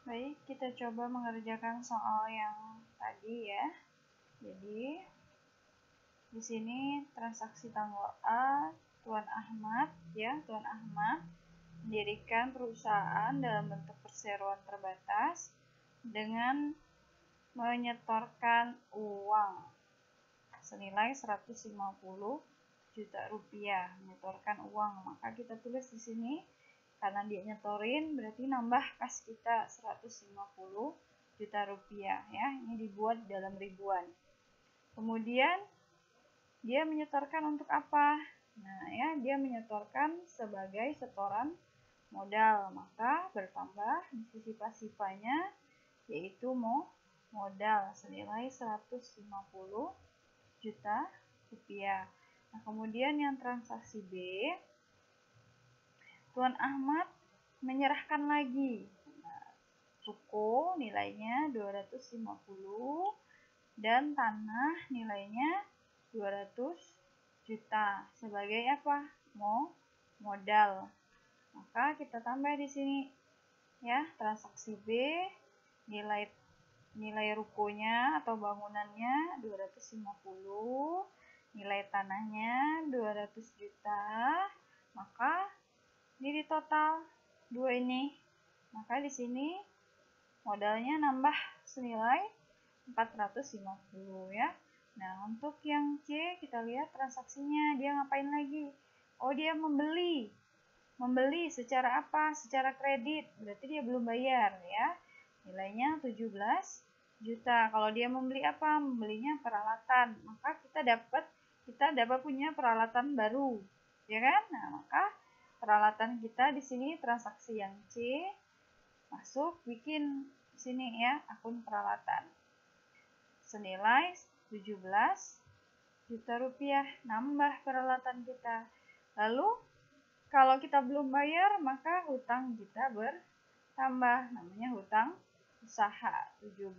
Baik, kita coba mengerjakan soal yang tadi ya. Jadi, di sini transaksi tanggal A, Tuan Ahmad mendirikan perusahaan dalam bentuk perseroan terbatas dengan menyetorkan uang senilai 150 juta rupiah, menyetorkan uang. Maka kita tulis di sini karena dia nyetorin berarti nambah kas kita 150 juta rupiah ya. Ini dibuat dalam ribuan. Kemudian dia menyetorkan untuk apa? Nah, ya, dia menyetorkan sebagai setoran modal. Maka bertambah di sisi pasifanya yaitu modal senilai 150 juta rupiah. Nah, kemudian yang transaksi B, Tuan Ahmad menyerahkan lagi. Nah, ruko nilainya 250 dan tanah nilainya 200 juta sebagai apa? Modal. Maka kita tambah di sini ya, transaksi B nilai rukonya atau bangunannya 250, nilai tanahnya 200 juta. Maka ini di total 2 ini. Maka di sini modalnya nambah senilai 450 ya. Nah, untuk yang C kita lihat transaksinya dia ngapain lagi? Oh, dia membeli. Membeli secara apa? Secara kredit. Berarti dia belum bayar ya. Nilainya 17 juta. Kalau dia membeli apa? Membelinya peralatan. Maka kita dapat punya peralatan baru. Ya kan? Nah, maka peralatan kita di sini transaksi yang C masuk bikin sini ya akun peralatan senilai 17 juta rupiah, nambah peralatan kita. Lalu kalau kita belum bayar maka hutang kita bertambah, namanya hutang usaha 17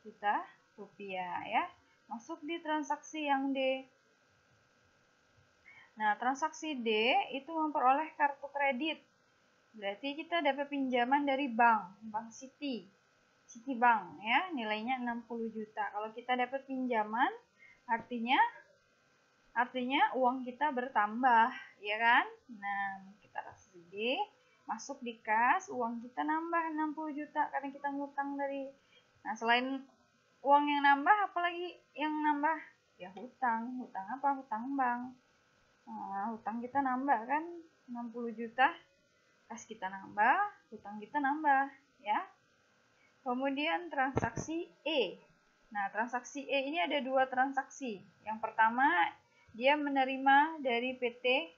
juta rupiah ya. Masuk di transaksi yang D. Nah, transaksi D itu memperoleh kartu kredit. Berarti kita dapat pinjaman dari bank Citibank ya, nilainya 60 juta. Kalau kita dapat pinjaman, artinya uang kita bertambah, ya kan? Nah, kita transaksi D, masuk di kas, uang kita nambah 60 juta karena kita ngutang dari. Nah, selain uang yang nambah, apalagi yang nambah? Ya hutang. Hutang apa? Hutang bank. Nah, hutang kita nambah kan 60 juta, kas kita nambah, hutang kita nambah ya. Kemudian transaksi E. Nah, transaksi E ini ada 2 transaksi. Yang pertama, dia menerima dari PT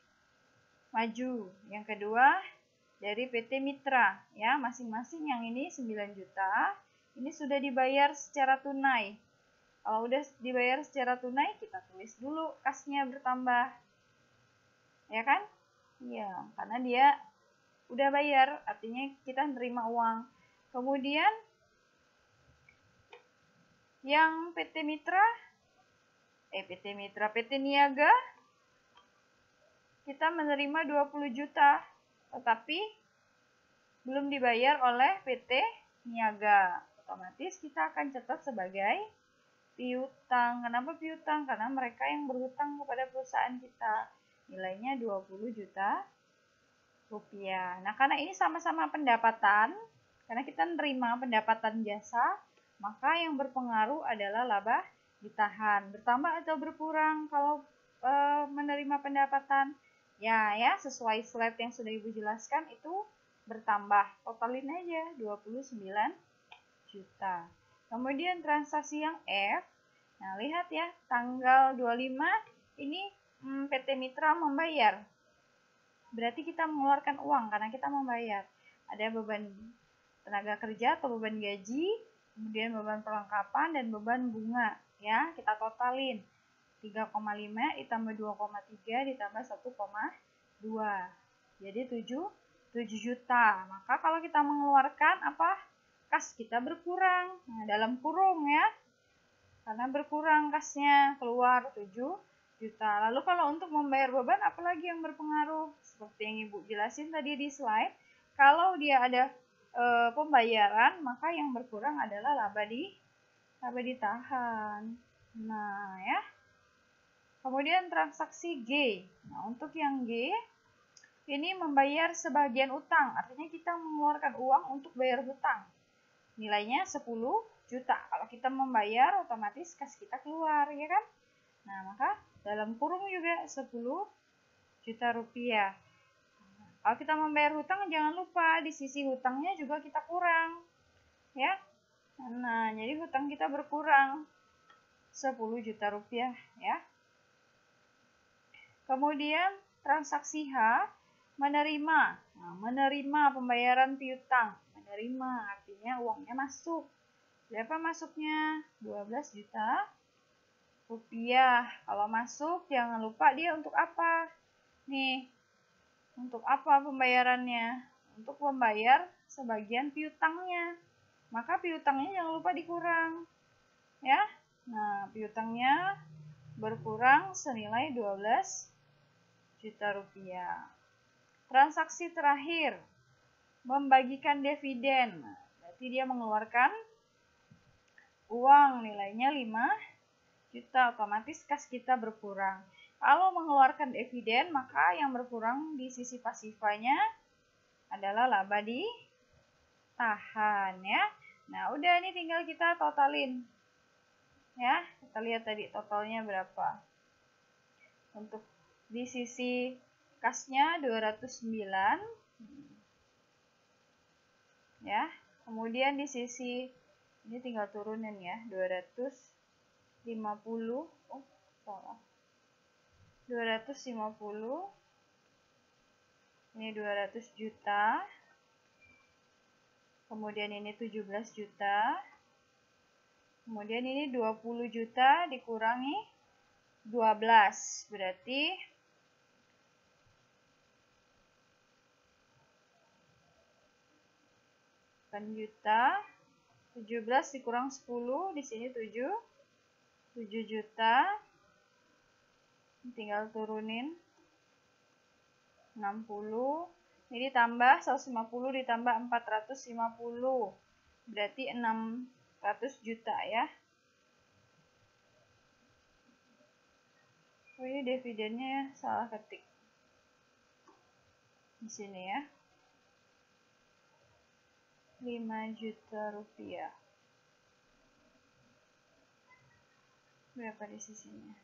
Maju. Yang kedua, dari PT Mitra ya, masing-masing. Yang ini 9 juta. Ini sudah dibayar secara tunai. Kalau udah dibayar secara tunai, kita tulis dulu kasnya bertambah. Ya kan? Iya, karena dia udah bayar, artinya kita nerima uang. Kemudian yang PT Niaga kita menerima 20 juta, tetapi belum dibayar oleh PT Niaga. Otomatis kita akan catat sebagai piutang. Kenapa piutang? Karena mereka yang berhutang kepada perusahaan kita. Nilainya 20 juta rupiah. Nah, karena ini sama-sama pendapatan, karena kita menerima pendapatan jasa, maka yang berpengaruh adalah laba ditahan. Bertambah atau berkurang kalau menerima pendapatan? Ya, sesuai slide yang sudah Ibu jelaskan itu bertambah. Totalin aja 29 juta. Kemudian transaksi yang F. Nah, lihat ya, tanggal 25 ini PT Mitra membayar. Berarti kita mengeluarkan uang karena kita membayar. Ada beban tenaga kerja atau beban gaji, kemudian beban perlengkapan dan beban bunga ya. Kita totalin 3,5 ditambah 2,3 ditambah 1,2. Jadi 7 juta. Maka kalau kita mengeluarkan apa? Kas kita berkurang. Nah, dalam kurung ya. Karena berkurang kasnya, keluar 7 juta. Lalu kalau untuk membayar beban, apalagi yang berpengaruh? Seperti yang Ibu jelasin tadi di slide, kalau dia ada pembayaran, maka yang berkurang adalah laba ditahan. Nah, ya. Kemudian transaksi G. Nah, untuk yang G, ini membayar sebagian utang. Artinya kita mengeluarkan uang untuk bayar hutang. Nilainya 10 juta. Kalau kita membayar, otomatis kas kita keluar, ya kan? Nah, maka dalam kurung juga 10 juta rupiah. Kalau kita membayar hutang, jangan lupa di sisi hutangnya juga kita kurang. Ya. Nah, jadi hutang kita berkurang 10 juta rupiah, ya. Kemudian transaksi H, menerima. Nah, menerima pembayaran piutang. Menerima artinya uangnya masuk. Berapa masuknya? 12 juta rupiah. Kalau masuk, jangan lupa dia untuk apa? Nih, untuk apa pembayarannya? Untuk membayar sebagian piutangnya. Maka piutangnya jangan lupa dikurang. Ya. Nah, piutangnya berkurang senilai 12 juta rupiah. Transaksi terakhir, membagikan dividen. Berarti dia mengeluarkan uang nilainya 5 juta, otomatis kas kita berkurang. Kalau mengeluarkan dividen, maka yang berkurang di sisi pasifanya adalah laba ditahan, ya. Nah, udah ini tinggal kita totalin. Ya, kita lihat tadi totalnya berapa. Untuk di sisi kasnya 209, ya. Kemudian di sisi ini tinggal turunin ya, 250. Oh, salah. 250. Ini 200 juta. Kemudian ini 17 juta. Kemudian ini 20 juta dikurangi 12, berarti 8 juta. 17 dikurang 10, di sini 7 juta. Tinggal turunin 60. Ini ditambah 150 ditambah 450. Berarti 600 juta, ya. Oh, ini dividennya salah ketik. Di sini ya. 5 juta rupiah. Berapa di sisinya?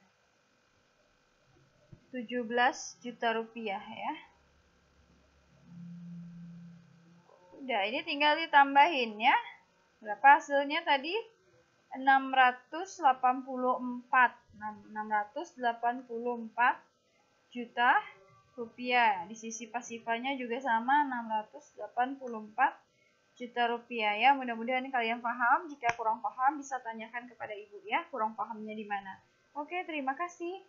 17 juta rupiah, ya. Udah, ini tinggal ditambahin ya. Berapa hasilnya tadi? 684 juta rupiah. Di sisi pasifanya juga sama, 684 juta rupiah, ya. Mudah-mudahan kalian paham. Jika kurang paham bisa tanyakan kepada ibu, ya. Kurang pahamnya di mana. Oke, terima kasih.